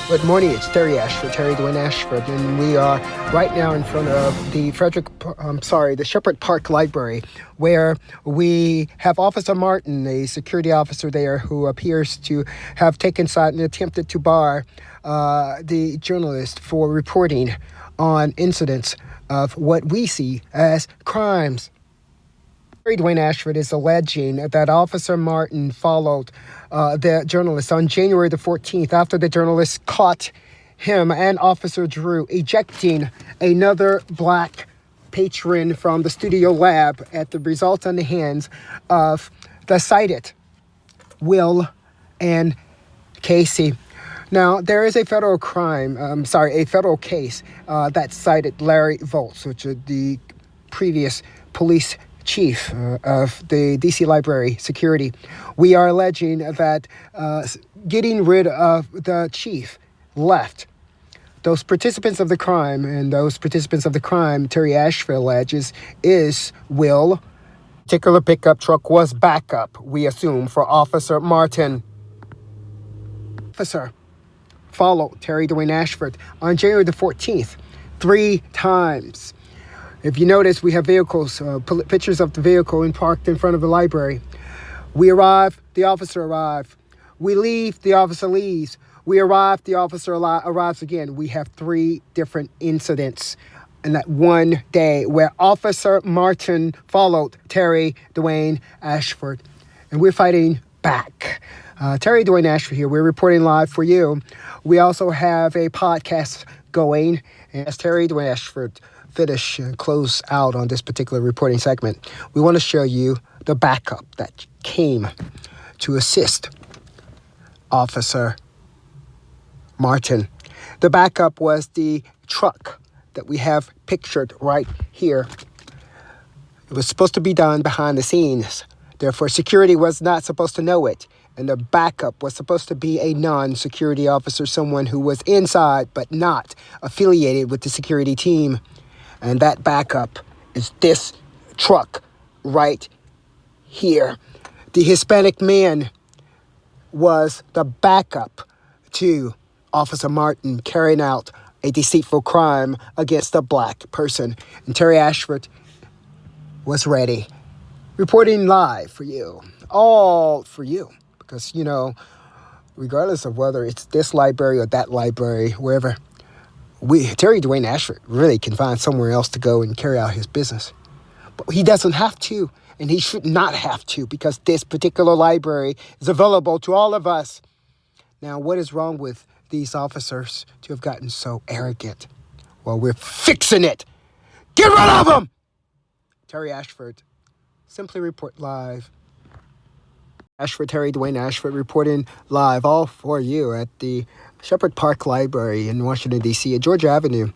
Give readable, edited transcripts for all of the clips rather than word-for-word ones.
Good morning, it's Terry Ashford, Terry Dwayne Ashford, and we are right now in front of the the Shepherd Park Library, where we have Officer Martin, a security officer there, who appears to have taken side and attempted to bar the journalist for reporting on incidents of what we see as crimes. Terry Dwayne Ashford is alleging that Officer Martin followed the journalist on January the 14th after the journalist caught him and Officer Drew ejecting another black patron from the studio lab at the results on the hands of the cited Will and Casey. Now, there is a federal case that cited Larry Volz, which is the previous police chief of the DC Library Security. We are alleging that getting rid of the chief left those participants of the crime, and those participants of the crime, Terry Ashford alleges, is Will. Particular pickup truck was backup, we assume, for Officer Martin. Officer followed Terry Dwayne Ashford on January the 14th 3 times. If you notice, we have vehicles, pictures of the vehicle parked in front of the library. We arrive, the officer arrives. We leave, the officer leaves. We arrive, the officer arrives again. We have 3 different incidents in that one day where Officer Martin followed Terry Dwayne Ashford. And we're fighting back. Terry Dwayne Ashford here. We're reporting live for you. We also have a podcast going. And as Terry Dwayne Ashford finish and close out on this particular reporting segment, we want to show you the backup that came to assist Officer Martin. The backup was the truck that we have pictured right here. It was supposed to be done behind the scenes. Therefore, security was not supposed to know it. And the backup was supposed to be a non-security officer, someone who was inside but not affiliated with the security team. And that backup is this truck right here. The Hispanic man was the backup to Officer Martin carrying out a deceitful crime against a black person. And Terry Ashford was ready, reporting live for you, all for you. Because, regardless of whether it's this library or that library, wherever, Terry Dwayne Ashford really can find somewhere else to go and carry out his business. But he doesn't have to, and he should not have to, because this particular library is available to all of us. Now, what is wrong with these officers to have gotten so arrogant? Well, we're fixing it. Get rid of them! Terry Ashford, Simply Report Live. Terry Dwayne Ashford reporting live, all for you, at the Shepherd Park Library in Washington, D.C., at Georgia Avenue,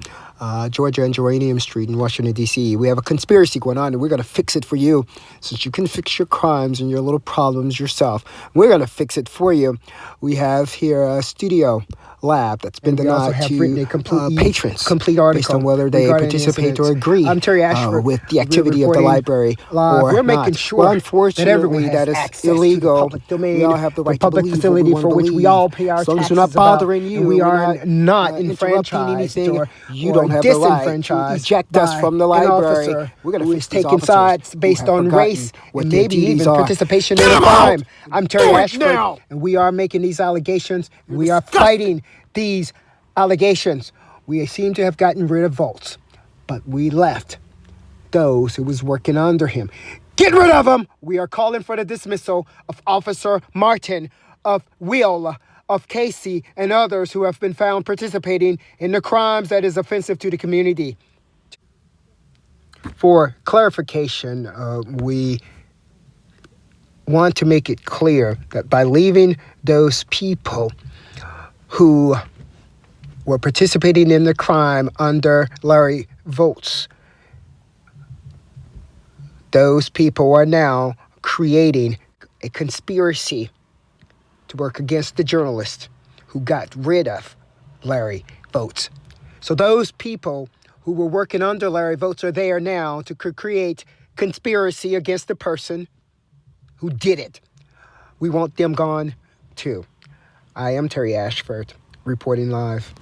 Georgia and Geranium Street in Washington, D.C. We have a conspiracy going on, and we're going to fix it for you, since you can fix your crimes and your little problems yourself. We're going to fix it for you. We have here a studio lab that's been denied to patrons based on whether they participate or agree with the activity of the library or making sure well, unfortunately, that is illegal. We all have the right to believe facility for which we all pay our taxes. As long as we're not bothering you, we are not enfranchising anything. You don't have the right to eject us from the library. We're going to fix taking sides based on race and maybe even participation in a crime. I'm Terry Ashford, and we are making these allegations. We are fighting these allegations. We seem to have gotten rid of Volz, but we left those who was working under him. Get rid of them! We are calling for the dismissal of Officer Martin, of Will, of Casey, and others who have been found participating in the crimes that is offensive to the community. For clarification, we want to make it clear that by leaving those people who were participating in the crime under Larry Volz, those people are now creating a conspiracy to work against the journalist who got rid of Larry Volz. So those people who were working under Larry Volz are there now to create conspiracy against the person who did it. We want them gone too. I am Terry Ashford. reporting live.